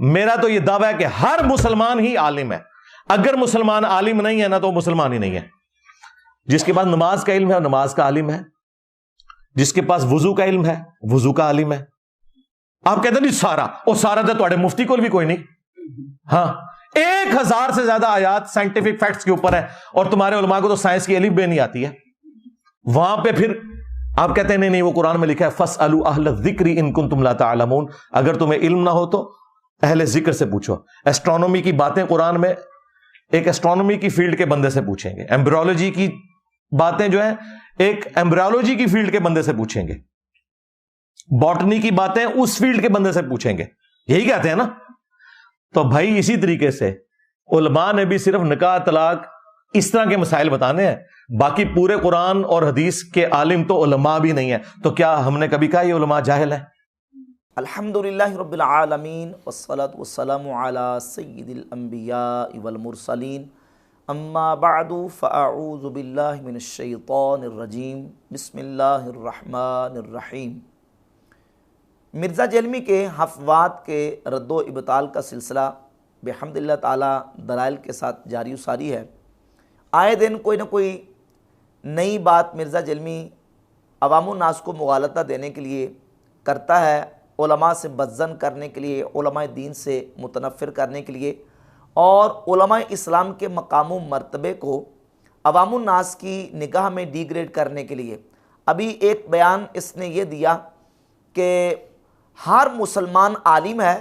मेरा तो यह दावा है कि हर मुसलमान ही आलिम है। अगर मुसलमान आलिम नहीं है ना तो मुसलमान ही नहीं है। जिसके पास नमाज का इल्म है नमाज का आलिम है, जिसके पास वुजू का इल्म है वुजू का आलिम है। आप कहते नहीं सारा, और सारा तो तुम्हारे मुफ्ती को भी कोई नहीं। हाँ, 1000 से ज्यादा आयात साइंटिफिक फैक्ट्स के ऊपर है, और तुम्हारे उलमा को तो साइंस की अलिफ बे नहीं आती है। वहां पे फिर आप कहते हैं नहीं नहीं, वो कुरान में लिखा है फसअलू अहल ज़िक्री इन कुंतुम ला तालमून, अगर तुम्हें इल्म ना हो तो अहले जिक्र से पूछो। एस्ट्रोनॉमी की बातें कुरान में एक एस्ट्रोनॉमी की फील्ड के बंदे से पूछेंगे, एम्ब्रियोलॉजी की बातें जो है एक एम्ब्रियोलॉजी की फील्ड के बंदे से पूछेंगे, बॉटनी की बातें उस फील्ड के बंदे से पूछेंगे। यही कहते हैं ना। तो भाई इसी तरीके से उलमा ने भी सिर्फ निकाह तलाक इस तरह के मसाइल बताने हैं, बाकी पूरे कुरान और हदीस के आलिम तो उलमा भी नहीं है। तो क्या हमने कभी कहा ये उलमा जाहिल है? अल्हम्दुलिल्लाहि रब्बिल आलमीन वस्सलातु वस्सलामु अला सय्यिदिल अंबिया वल मुरसलीन अम्मा बअदु फ़अऊज़ु बिल्लाहि मिनश शैतानिर रजीम बिस्मिल्लाहिर रहमानिर रहीम। मिर्ज़ा जेलमी के हफ़वात के रद्दो इब्ताल का सिलसिला बिहम्दिल्लाह ताला दलाइल के साथ जारी सारी है। आए दिन कोई ना कोई नई बात मिर्ज़ा जेलमी अवामुन नास को मुगालता देने के लिए करता है, उलमा से बदज़न करने के लिए, उलमा दीन से मुतनफ़िर करने के लिए, और उलमा इस्लाम के मकाम मर्तबे को अवामुन नास की निगाह में डिग्रेड करने के लिए। अभी एक बयान इसने ये दिया कि हर मुसलमान आलिम है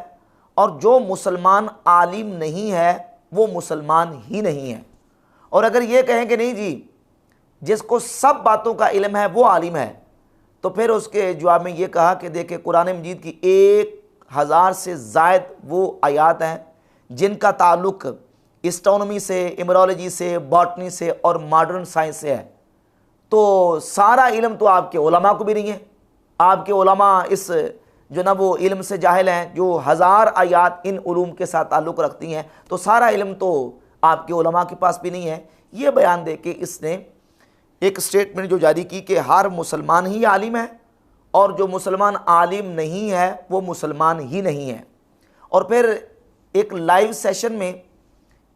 और जो मुसलमान आलिम नहीं है वो मुसलमान ही नहीं है। और अगर ये कहें कि नहीं जी जिसको सब बातों का इल्म है वो आलिम है, तो फिर उसके जवाब में ये कहा कि देखिए कुरान मजीद की 1000 से ज़ायद वो आयात हैं जिनका ताल्लुक़ एस्ट्रोनॉमी से, एम्ब्रियोलॉजी से, बॉटनी से और मॉडर्न साइंस से है। तो सारा इल्म तो आपके उलमा को भी नहीं है। आपके उलमा इस जो ना वो इल्म से जाहिल हैं, जो 1000 आयात इन उलूम के साथ ताल्लुक़ रखती हैं, तो सारा इल्म तो आपके उलमा के पास भी नहीं है। ये बयान दे के इसने एक स्टेटमेंट जो जारी की कि हर मुसलमान ही आलिम है और जो मुसलमान आलिम नहीं है वो मुसलमान ही नहीं है। और फिर एक लाइव सेशन में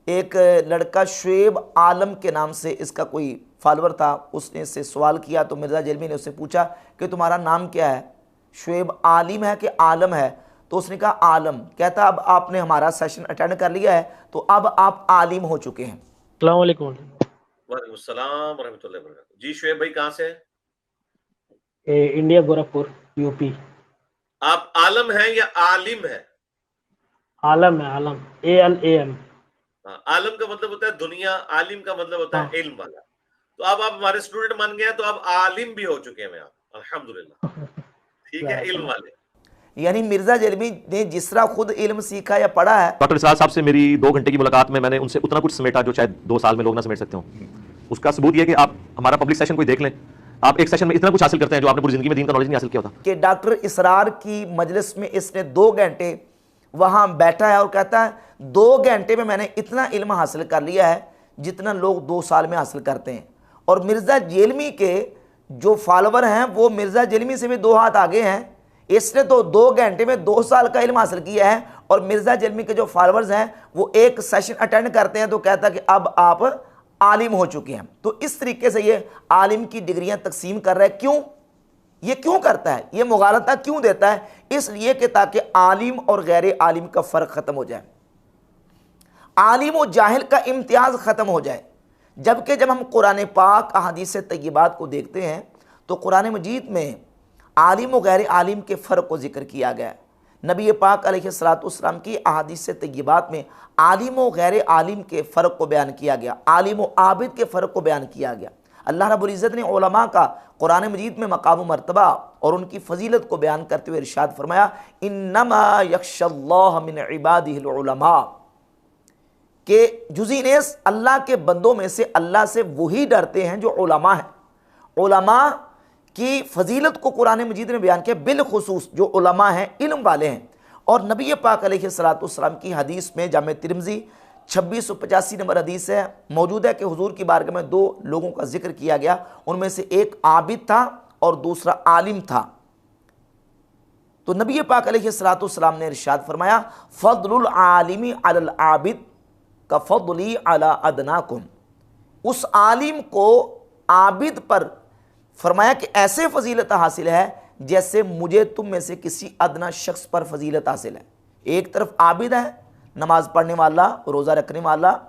एक लड़का शुएब आलम के नाम से इसका कोई फॉलोअर था, उसने इससे सवाल किया तो मिर्ज़ा जेलमी ने उससे पूछा कि तुम्हारा नाम क्या है, शुएब आलिम है कि आलम है? तो उसने कहा आलम। कहता अब आपने हमारा सेशन अटेंड कर लिया है तो अब आप आलिम हो चुके हैं। अस्सलाम वालेकुम। वालेकुम सलाम रहमतुल्लाहि व बरकातहू। जी शुएब भाई कहाँ से हैं? India Gorakhpur UP. आप आलम हैं या आलिम हैं? आलम है, आलम ALAM। आलम का मतलब होता है दुनिया, आलिम का मतलब होता है इल्म वाला। तो अब आप हमारे स्टूडेंट मान गए तो आप आलिम भी हो चुके हैं आप, अल्हम्दुलिल्लाह। ठीक है, इल्म वाले। यानी मिर्ज़ा जेलमी ने जिस तरह खुद इल्म सीखा या पढ़ा है। डॉक्टर इसरार साहब से मेरी 2 घंटे की मुलाकात में मैंने उनसे उतना कुछ समेटा जो शायद 2 साल में लोग ना समेट सकते हो। उसका सबूत यह कि आप हमारा पब्लिक सेशन कोई देख लें, आप एक सेशन में इतना कुछ हासिल करते हैं जो आपने पूरी जिंदगी में दीन का नॉलेज नहीं हासिल किया होता। कि डॉक्टर इसरार की मजलिस में इसने 2 घंटे वहाँ बैठा है और कहता है 2 घंटे में मैंने इतना इल्म हासिल कर लिया है जितना लोग 2 साल में हासिल करते हैं। और मिर्ज़ा जेलमी के जो फॉलोवर हैं वो मिर्ज़ा जेलमी से भी 2 हाथ आगे हैं। इसने तो 2 घंटे में 2 साल का इल्म हासिल किया है, और मिर्ज़ा जेलमी के जो फॉलोअर्स हैं वो एक सेशन अटेंड करते हैं तो कहता है कि अब आप आलिम हो चुके हैं। तो इस तरीके से ये आलिम की डिग्रियां तकसीम कर रहा है। क्यों? ये क्यों करता है? ये मुगालता क्यों देता है? इसलिए कि ताकि आलिम और गैर आलिम का फ़र्क ख़त्म हो जाए, आलिम और जाहिल का इम्तियाज़ ख़त्म हो जाए। जबकि जब हम कुरान पाक अहादीस तय्यबात को देखते हैं तो कुरान मजीद में आलिम और गैर आलिम के फ़र्क को जिक्र किया गया है। नबी पाक अलैहिस्सलाम की अहादीस तय्यबात में आलिम और गैर आलिम के फ़र्क को बयान किया गया, आलिम और आबिद के फ़र्क को बयान किया गया। अल्लाह रब्बुल इज़्ज़त ने उलमा का कुरान मजीद में मकाम मर्तबा और उनकी फजीलत को बयान करते हुए इरशाद फरमाया, इन्नमा यख्शल्लाह मिन इबादिहिल उलमा, के जुज़ीनेस अल्लाह के बंदों में से अल्लाह से वही डरते हैं जो उलमा है। उलमा की फजीलत को कुरान मजीद ने बयान किया, बिलखुसूस जो उलमा हैं, इल्म वाले हैं। और नबी पाक अलैहिस्सलाम की हदीस में जामे तिरमिज़ी 2685 नंबर हदीस है, मौजूद है कि हुजूर की बारगाह में 2 लोगों का जिक्र किया गया। उनमें से एक आबिद था और दूसरा आलिम था। तो नबी पाक अलैहिस्सलाम ने इरशाद फरमाया, फ़द्लुल आलिमी अलल आबिद का फ़द्ली अला अदनाकुम। उस आलिम को आबिद पर फरमाया कि ऐसे फजीलत हासिल है जैसे मुझे तुम में से किसी अदना शख्स पर फजीलत हासिल है। एक तरफ आबिद है, नमाज पढ़ने वाला, रोज़ा रखने वाला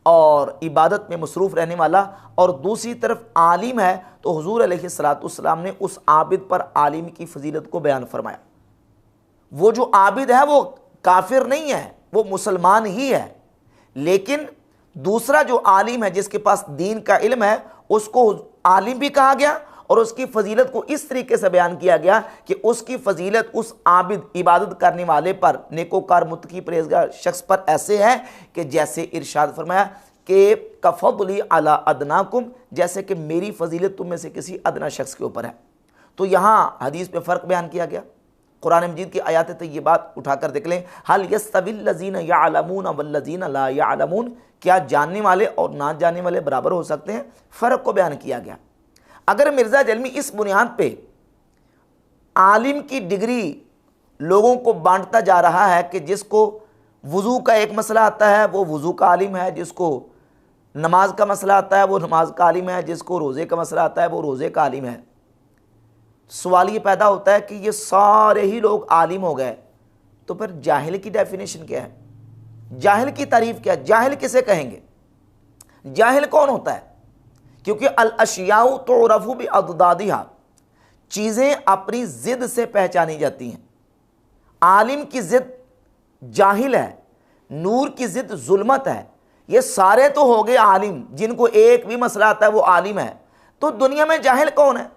और इबादत में मसरूफ़ रहने वाला, और दूसरी तरफ आलिम है। तो हुजूर अलैहिस्सलाम ने उस आबिद पर आलिम की फजीलत को बयान फरमाया। वो जो आबिद है वो काफिर नहीं है, वो मुसलमान ही है, लेकिन दूसरा जो आलिम है जिसके पास दीन का इल्म है उसको आलिम भी कहा गया और उसकी फजीलत को इस तरीके से बयान किया गया कि उसकी फजीलत उस आबिद इबादत करने वाले पर, नेकोकार मुत्तकी परहेज़गार शख्स पर ऐसे है कि जैसे इरशाद फरमाया कि कफ़द्ली अला अदनाकुम, जैसे कि मेरी फजीलत तुम में से किसी अदना शख्स के ऊपर है। तो यहाँ हदीस में फ़र्क बयान किया गया। कुरान मजीद की आयत तय्यबात उठाकर देख लें, हल यस्तविल लज़ीना यअलमून वल्लज़ीना ला यअलमून, क्या जानने वाले और ना जानने वाले बराबर हो सकते हैं? फ़र्क को बयान किया गया। अगर मिर्ज़ा जलमी इस बुनियाद पे आलिम की डिग्री लोगों को बांटता जा रहा है कि जिसको वज़ू का एक मसला आता है वो वज़ू का आलिम है, जिसको नमाज का मसला आता है वो नमाज का आलिम है, जिसको रोज़े का मसला आता है वो रोज़े का आलिम है, सवाल ये पैदा होता है कि ये सारे ही लोग आलिम हो गए, तो फिर जाहिल की डेफिनेशन क्या है? जाहिल की तारीफ क्या है? जाहिल किसे कहेंगे? जाहिल कौन होता है? क्योंकि अल अशियाउ तुरफु बि अददादिहा, चीज़ें अपनी ज़िद से पहचानी जाती हैं। आलिम की ज़िद जाहिल है, नूर की ज़िद जुल्मत है। ये सारे तो हो गए आलिम, जिनको एक भी मसला आता है वो आलिम है। तो दुनिया में जाहिल कौन है?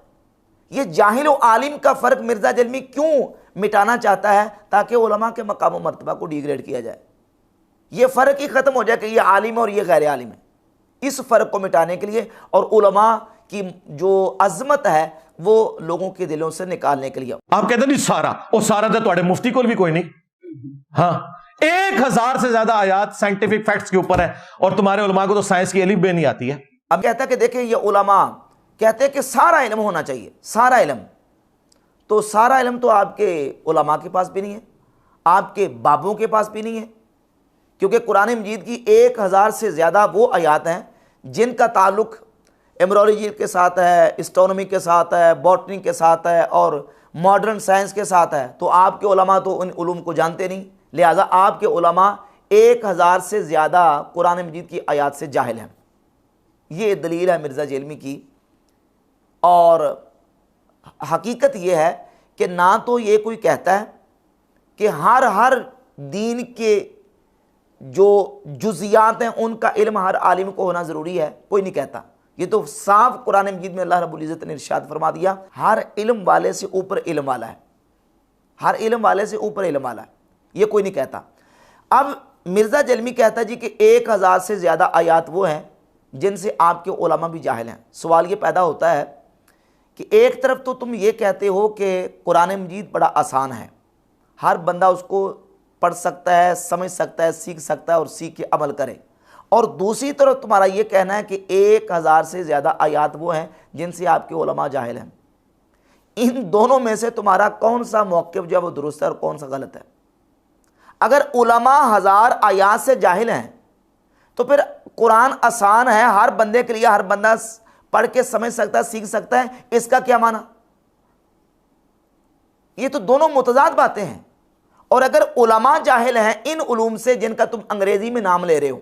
ये जाहिल और आलिम का फ़र्क मिर्ज़ा जलमी क्यों मिटाना चाहता है? ताकि उलमा के मकाम मर्तबा को डिग्रेड किया जाए, ये फ़र्क ही ख़त्म हो जाए कि ये आलिम है और ये गैर आलिम है। इस फ़र्क को मिटाने के लिए और उलमा की जो अज़मत है वो लोगों के दिलों से निकालने के लिए। आप कहते नहीं सारा, और सारा तो तुम्हारे मुफ्ती को भी कोई नहीं। हाँ, 1000 से ज्यादा आयात साइंटिफिक फैक्ट्स के ऊपर है और तुम्हारे उलमा को तो साइंस की अलिफ बे नहीं आती है। अब कहता है कि देखिए ये उलमा कहते हैं कि सारा इल्म होना चाहिए, सारा इल्म। तो सारा इल्म तो आपके उलमा के पास भी नहीं है, आपके बाबों के पास भी नहीं है, क्योंकि कुरान मजीद की 1000 से ज़्यादा वो आयात हैं जिनका ताल्लुक़ एम्ब्रोलॉजी के साथ है, एस्ट्रोनॉमी के साथ है, बॉटनी के साथ है और मॉडर्न साइंस के साथ है। तो आपके उलमा तो उन उलूम को जानते नहीं, लिहाजा आपके उलमा 1000 से ज़्यादा कुरान मजीद की आयात से जाहिल हैं। ये दलील है मिर्ज़ा जेलमी की। और हकीकत ये है कि ना तो ये कोई कहता है कि हर दीन के जो जुज़ियात हैं उनका इल्म हर आलिम को होना ज़रूरी है, कोई नहीं कहता। ये तो साफ कुरान मजीद में अल्लाह रब्बुल इज़्ज़त ने इरशाद फरमा दिया, हर इल्म वाले से ऊपर इल्म वाला है, हर इल्म वाले से ऊपर इल्म वाला है, ये कोई नहीं कहता। अब मिर्ज़ा जलमी कहता है जी कि 1000 से ज़्यादा आयात वो हैं जिनसे आपके उलमा भी जाहिल हैं। सवाल ये पैदा होता है कि एक तरफ तो तुम ये कहते हो कि कुरान मजीद बड़ा आसान है, हर बंदा उसको पढ़ सकता है, समझ सकता है, सीख सकता है और सीख के अमल करे, और दूसरी तरफ तुम्हारा ये कहना है कि 1000 से ज़्यादा आयात वो हैं जिनसे आपके उलमा जाहिल हैं। इन दोनों में से तुम्हारा कौन सा मौक़िफ़ जो है वो दुरुस्त है और कौन सा गलत है? अगर उलमा 1000 आयात से जाहिल हैं तो फिर कुरान आसान है, हर बंदे के लिए, हर बंदा पढ़ के समझ सकता है, सीख सकता है, इसका क्या माना? ये तो दोनों मुतजाद बातें हैं। और अगर उलमा जाहिल हैं इन उलूम से जिनका तुम अंग्रेजी में नाम ले रहे हो,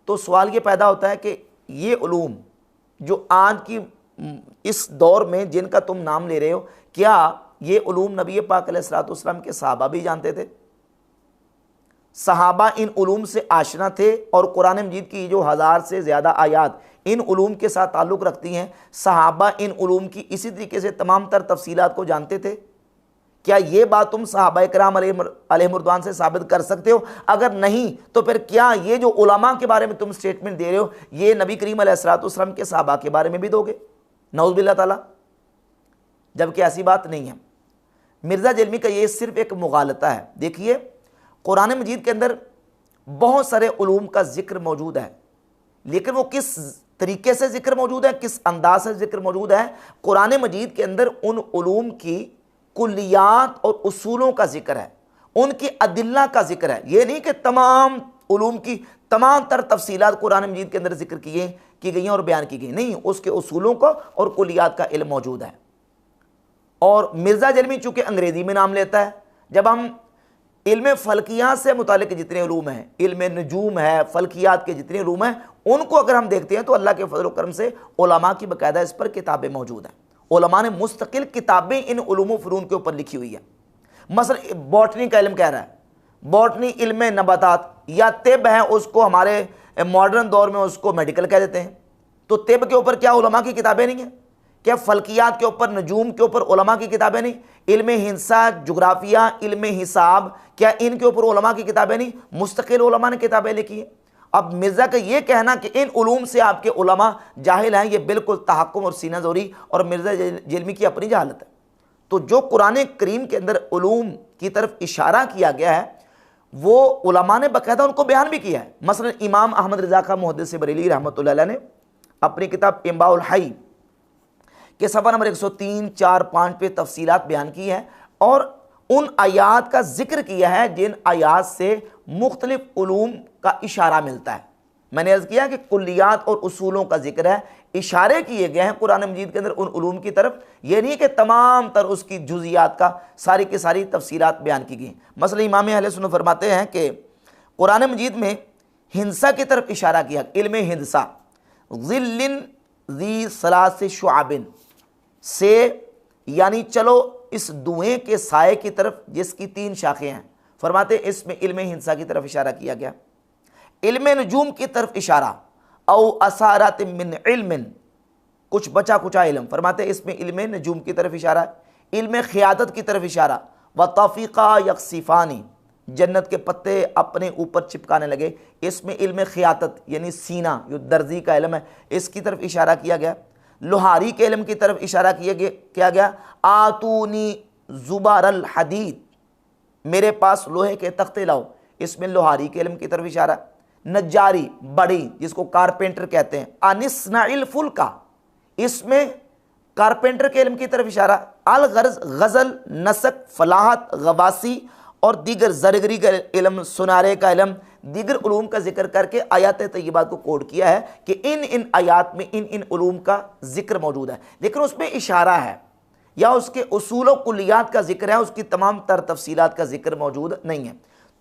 तो सवाल ये पैदा होता है कि ये उलूम जो आज की इस दौर में जिनका तुम नाम ले रहे हो, क्या ये उलूम नबी पाक अलैहिस्सलातु वस्सलाम के सहाबा भी जानते थे? सहाबा इन उलूम से आशना थे और कुरान मजीद की जो 1000 से ज़्यादा आयात इन उलूम के साथ ताल्लुक़ रखती हैं, सहाबा इन उलूम की इसी तरीके से तमाम तर तफसीलात को जानते थे? क्या ये बात तुम सहाबा इकराम अलैहिमुर्रिदवान से साबित कर सकते हो? अगर नहीं तो फिर क्या ये जो उलमा के बारे में तुम स्टेटमेंट दे रहे हो ये नबी करीम अलैहिस्सलातु वस्सलाम के सहाबा के बारे में भी दोगे? नऊज़ बिल्लाह ताला, जबकि ऐसी बात नहीं है। मिर्ज़ा जलमी का ये सिर्फ एक मुगालता है। देखिए कुरान मजीद के अंदर बहुत सारे उलूम का जिक्र मौजूद है, लेकिन वो किस तरीके से जिक्र मौजूद है, किस अंदाज से जिक्र मौजूद है, कुरान मजीद के अंदर उन उलूम की कुल्लियात और उसूलों का जिक्र है, उनकी अदिल्ला का जिक्र है। ये नहीं कि तमाम उलूम की तमाम तर तफसीलात कुरान मजीद के अंदर जिक्र की गई हैं और बयान की गई, नहीं, उसके उसूलों को और कुल्लियात का इल्म मौजूद है। और मिर्ज़ा जलमी चूँकि अंग्रेज़ी में नाम लेता है, जब हम इल्म फ़ल्कियात से मुतालिक जितने उलूम हैं, इल्म नजूम है, फ़ल्कियात के जितने उलूम हैं, उनको अगर हम देखते हैं तो अल्लाह के फजल करम से उलमा की बाकायदा इस पर किताबें मौजूद हैं। उलमा ने मुस्तकिल किताबें इन उलूम फ़नून के ऊपर लिखी हुई है। मसलन बॉटनी का इल्म कह रहा है, बॉटनी इल्म नबातात या तिब है, उसको हमारे मॉडर्न दौर में उसको मेडिकल कह देते हैं। तो तिब के ऊपर क्या उलमा की किताबें नहीं हैं? क्या फ़ल्कियात के ऊपर, नजूम के ऊपर उलमा की किताबें नहीं? इल्म हिंसा, जुग्राफिया, इल्म हिसाब, क्या इनके ऊपर उलमा की किताबें नहीं? मुस्तकिल उलमा ने किताबें लिखी हैं। अब मिर्ज़ा का ये कहना कि इन उलूम से आपके उलमा जाहिल हैं, ये बिल्कुल तहक्कुम और सीना ज़ोरी और मिर्ज़ा जलमी की अपनी जहालत है। तो जो कुरान करीम के अंदर उलूम की तरफ इशारा किया गया है, वो उलमा ने बाकायदा उनको बयान भी किया है। मसलन इमाम अहमद रज़ा खां मुहद्दिस बरेली रहमतुल्लाह अलैह ने अपनी किताब इम्बाउल हई के सफ़ा नंबर 103, 4, 5 पे तफसीलात बयान की है और उन आयात का जिक्र किया है जिन आयात से मुख्तलिफ उलूम का इशारा मिलता है। मैंने अर्ज़ किया कि कुल्लियात और उसूलों का जिक्र है, इशारे किए गए हैं कुरान मजीद के अंदर उन उलूम की तरफ। ये नहीं कि तमाम तर उसकी जुज़ियात का सारी की सारी तफसीलात बयान की गई। मसलन इमाम अहले सुन्नत फरमाते हैं कि कुरान मजीद में हिंसा की तरफ इशारा किया, इल्म हिंसा, ज़िल्लिन ज़ी सलासे शुआबिन से, यानी चलो इस धुएं के साए की तरफ जिसकी 3 शाखें हैं। फरमाते इसमें इल्म हिंसा की तरफ इशारा किया गया। इल्म नजूम की तरफ इशारा, औ असारात मिन इल्मिन, कुछ बचा कुचा इल्म, फरमाते इसमें इल्म नजूम की तरफ इशारा। इल्म क़ियादत की तरफ इशारा, व तौफ़ीक़ा यक्सिफ़ानी, जन्नत के पत्ते अपने ऊपर चिपकाने लगे, इसमें इल्म क़ियादत यानी सीना, जो दर्जी का इल्म है, इसकी तरफ इशारा किया गया। लोहारी के इल्म की तरफ इशारा किया गया, आतूनी ज़ुबारल हदीद, मेरे पास लोहे के तख्ते लाओ, इसमें लोहारी के इल्म की तरफ इशारा। नज्जारी, बड़ी, जिसको कारपेंटर कहते हैं, अनिस्नाइल फुल्का, इसमें कारपेंटर के इल्म की तरफ इशारा। अल गर्ज, गज़ल, नसक, फलाहत, गवासी और दीगर ज़रगरी का इल्म, सुनारे का इल्म, दीगर उलूम का जिक्र करके आयात तय्यबात को कोड किया है कि इन आयात में इन उलूम का जिक्र मौजूद है, लेकिन उसमें इशारा है या उसके उसूल व कुल्लियात का जिक्र है, उसकी तमाम तर तफसीलात का जिक्र मौजूद नहीं है।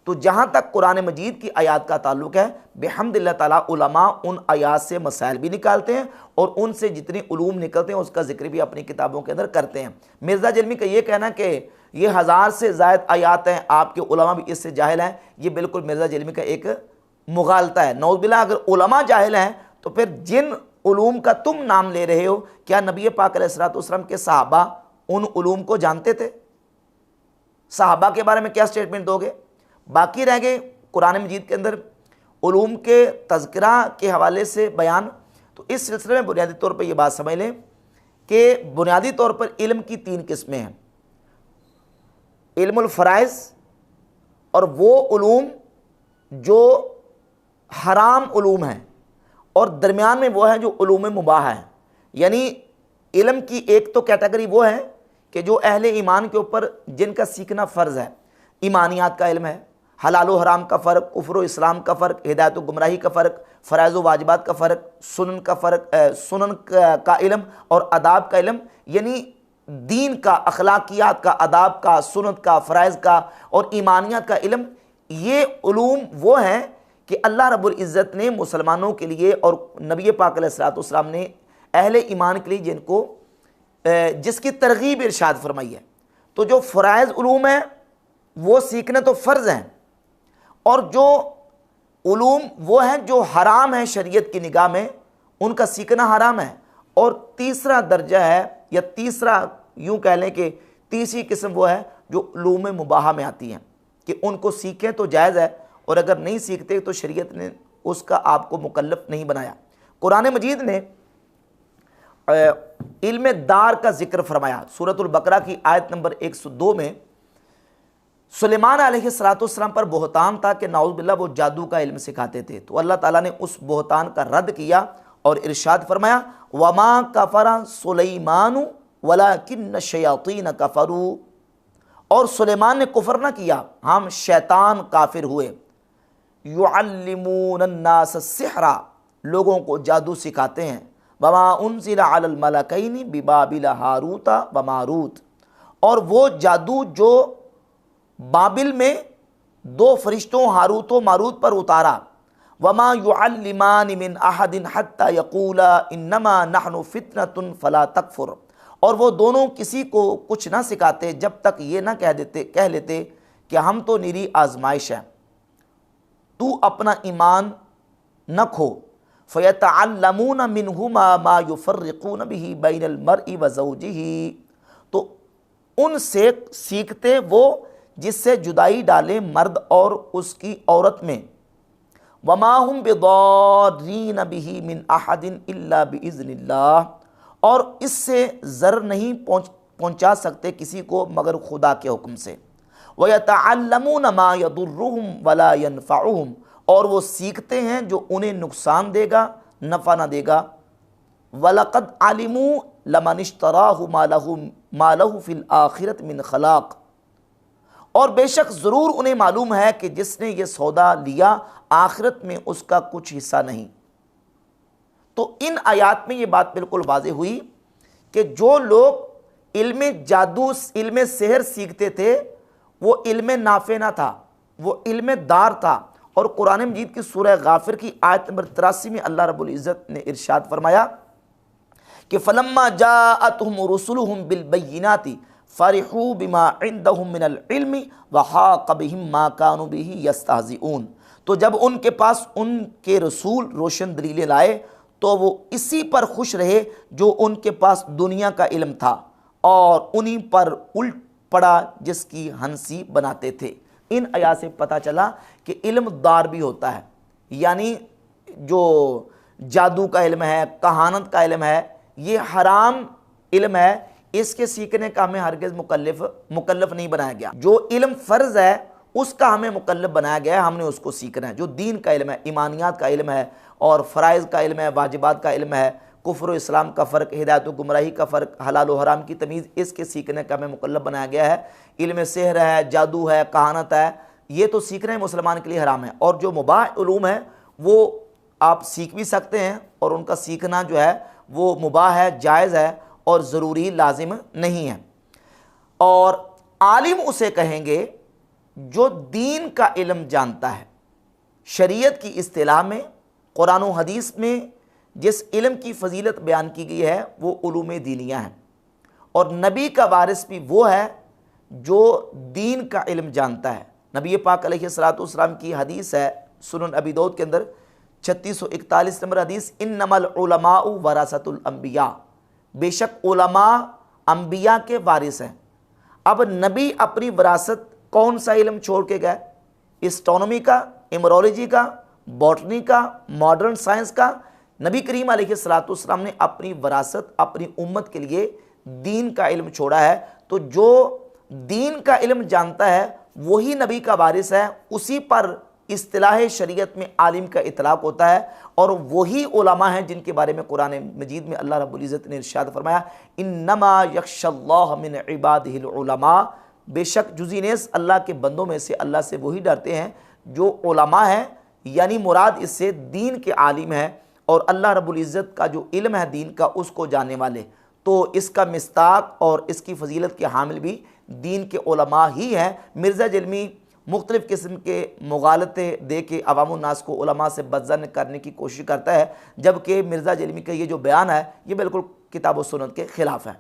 तो जहाँ तक कुरान मजीद की आयात का ताल्लुक है, बिहम्दिल्लाह ताला उलमा उन आयात से मसाइल भी निकालते हैं और उनसे जितनी उलूम निकलते हैं उसका जिक्र भी अपनी किताबों के अंदर करते हैं। मिर्ज़ा जलमी का ये कहना कि ये 1000 से ज़ायद आयात हैं, आपके उलमा भी इससे जाहिल हैं, ये बिल्कुल मिर्ज़ा जलमी का एक मुगालता है। नौज़ुबिल्लाह, अगर उलमा जाहिल हैं तो फिर जिन उलूम का तुम नाम ले रहे हो, क्या नबी पाक अलैहिस्सलातु वस्सलाम के सहाबा उन उलूम को जानते थे? सहाबा के बारे में क्या स्टेटमेंट दोगे? बाकी रह गए कुरान मजीद के अंदर उलूम के तज़किरा के हवाले से बयान। तो इस सिलसिले में बुनियादी तौर पर यह बात समझ लें कि बुनियादी तौर पर इल्म की 3 किस्में हैं, इल्मुल फ़राइज़ और वो उलूम जो हराम उलूम हैं, और दरमियान में वो है जो उलूम मुबाह है। यानी इल्म की एक तो कैटेगरी वो है कि जो अहले ईमान के ऊपर जिनका सीखना फ़र्ज़ है, ईमानियात का इल्म है, हलाल व हराम का फ़र्क, कुफ्र व इस्लाम का फ़र्क, हिदायत व गुमराही का फ़र्क, फ़राइज़ व वाजिबात का फ़र्क, सुनन का फ़र्क, सुनन का इल्म और अदाब का इल्म, यानी दीन का, अखलाकियात का, अदाब का, सुन्नत का, फ़राइज़ का और ईमानियात का इल्म। ये उलूम वो हैं कि अल्लाह रब्बुल इज़्ज़त ने मुसलमानों के लिए और नबी पाक अलैहिस्सलातु वस्सलाम ने अहले ईमान के लिए जिनको जिसकी तरगीब इरशाद फरमाई है। तो जो फ़राइज़ उलूम है वो सीखना तो फ़र्ज़ हैं, और जो उलूम वो हैं जो हराम है शरीयत की निगाह में, उनका सीखना हराम है। और तीसरा दर्जा है, या तीसरा यूँ कह लें कि तीसरी किस्म वो है जो उलूम मुबाह में आती हैं कि उनको सीखें तो जायज़ है, और अगर नहीं सीखते तो शरीयत ने उसका आपको मुकल्लफ नहीं बनाया। कुरान मजीद ने इल्म दार का जिक्र फरमाया। सूरतुल बकरा की आयत नंबर 102 में सुलेमान अलैहिस्सलाम पर बोहतान था कि नाउज़ुबिल्लाह वो जादू का इल्म सिखाते थे। तो अल्लाह ताला ने उस बोहतान का रद्द किया और इरशाद फरमाया, वमा कफरा सुलैमानु वलाकिन्न शयातीन कफरू और सुलेमान ने कुफर ना किया, हम शैतान काफिर हुए। युअल्लिमून अन्नास सिहरा, लोगों को जादू सिखाते हैं। वमा उनज़िला अलल मलकैनि बिबाबिल हारूता व मारूत, और वो जादू जो बाबिल में दो फरिश्तों हारूत व मारूत पर उतारा। वमा युअल्लिमानि मिन अहदिन हत्ता यक़ूला इन्नमा नहनु फितनतुन फला तकफुर, और वो दोनों किसी को कुछ ना सिखाते जब तक ये ना कह लेते कि हम तो निरी आजमाइश है, तू अपना ईमान न खो। फ़यतअल्लमून मिनहुमा मा युफ़र्रिक़ून बिही बैनल मर्इ व ज़ौजिही, तो उनसे सीखते वो जिससे जुदाई डाले मर्द और उसकी औरत में। वमा हुम बिदार्रीन बिही मिन अहदिन इल्ला बिइज़्निल्लाह, और इससे ज़र नहीं पहुँचा सकते किसी को मगर खुदा के हुक्म से। वयतअल्लमून मा यदुर्रुहुम वला यनफ़उहुम, और वो सीखते हैं जो उन्हें नुकसान देगा नफ़ा ना देगा। वलक़द अलिमू लमन इश्तराहु मा लहु फ़िल आखिरत मिन खलाक़, और बेशक ज़रूर उन्हें मालूम है कि जिसने ये सौदा लिया आखिरत में उसका कुछ हिस्सा नहीं। तो इन आयात में ये बात बिल्कुल वाज़ेह हुई कि जो लोग इल्म जादू इल्म सेहर सीखते थे वो इल्म नाफे ना था, वो इल्म दार था। और कुरान मजीद की सूरह गाफिर की आयत नंबर 83 में अल्लाह रब्बुल इज़्ज़त ने इरशाद फरमाया कि फलम्मा जाअतहुम रुसुलुहुम बिल बय्यिनाति फरिहू बिमा इंदहुम मिनल इल्मि व हाक़ बिहिम मा कानू बिही यस्तहज़िऊन, तो जब उनके पास उनके रसूल रोशन दलीलें लाए तो वो इसी पर खुश रहे जो उनके पास दुनिया का इल्म था, और उन्हीं पर उल्ट पड़ा जिसकी हंसी बनाते थे। इन आयात से पता चला कि इल्म दार भी होता है, यानी जो जादू का इल्म है, कहानत का इल्म है, ये हराम इल्म है, इसके सीखने का हमें हरगिज़ मुकल्लफ नहीं बनाया गया। जो इल्म फ़र्ज़ है उसका हमें मुकल्लफ बनाया गया है, हमने उसको सीखना है। जो दीन का इल्म है, ईमानियात का इल्म है, और फ़राइज़ का इल्म है, वाजिबात का इल्म है, कुफ्र इस्लाम का फ़र्क, हिदायत व गुमराही का फ़र्क, हलाल व हराम की तमीज़, इसके सीखने का हमें मुकल्लफ बनाया गया है। इल्म सेहर है, जादू है, कहानत है, ये तो सीखना मुसलमान के लिए हराम है। और जो मुबाह उलूम है वो आप सीख भी सकते हैं, और उनका सीखना जो है वो मुबाह है, जायज़ है, और ज़रूरी लाजिम नहीं है। और आलिम उसे कहेंगे जो दीन का इल्म जानता है। शरीयत की इस्तिलाह में, कुरान व हदीस में जिस इल्म की फजीलत बयान की गई है वो उलूम दीनिया है, और नबी का वारिस भी वो है जो दीन का इल्म जानता है। नबी पाक अलैहिस्सलातु वस्सलाम की हदीस है सुनन अबी दाऊद के अंदर 3641 नंबर हदीस, इन्नमल उलमाउ वरासतुल अंबिया, बेशक उलमा अंबिया के वारिस हैं। अब नबी अपनी विरासत कौन सा इल्म छोड़ के गए? एस्ट्रोनॉमी का, इमरोलॉजी का, बॉटनी का, मॉडर्न साइंस का? नबी करीम अलैहिस्सलातु वस्सलाम ने अपनी विरासत अपनी उम्मत के लिए दीन का इल्म छोड़ा है। तो जो दीन का इल्म जानता है वही नबी का वारिस है, उसी पर इस्तिलाह शरीयत में आलिम का इतलाक़ होता है, और वही उलमा हैं जिनके बारे में कुरान मजीद में अल्लाह रब्बुल इज़्ज़त ने इरशाद फरमाया, इन्नमा यख्शल्लाह मिन इबादिहिल उलमा, बेशक जुज़ीनेस अल्लाह के बंदों में से अल्लाह से वही डरते हैं जो उलमा है, यानी मुराद इससे दीन के आलिम है, और अल्लाह रब्बुल इज़्ज़त का जो इल्म है दीन का उसको जानने वाले। तो इसका मिस्ताक और इसकी फजीलत के हामिल भी दीन के उलमा ही हैं। मिर्ज़ा जलमी मुख्तलिफ़ किस्म के मुगालते दे के अवामुन नास को उलमा से बदज़न करने की कोशिश करता है, जबकि मिर्ज़ा जलमी का ये जो बयान है ये बिल्कुल किताब व सुन्नत के ख़िलाफ़ है।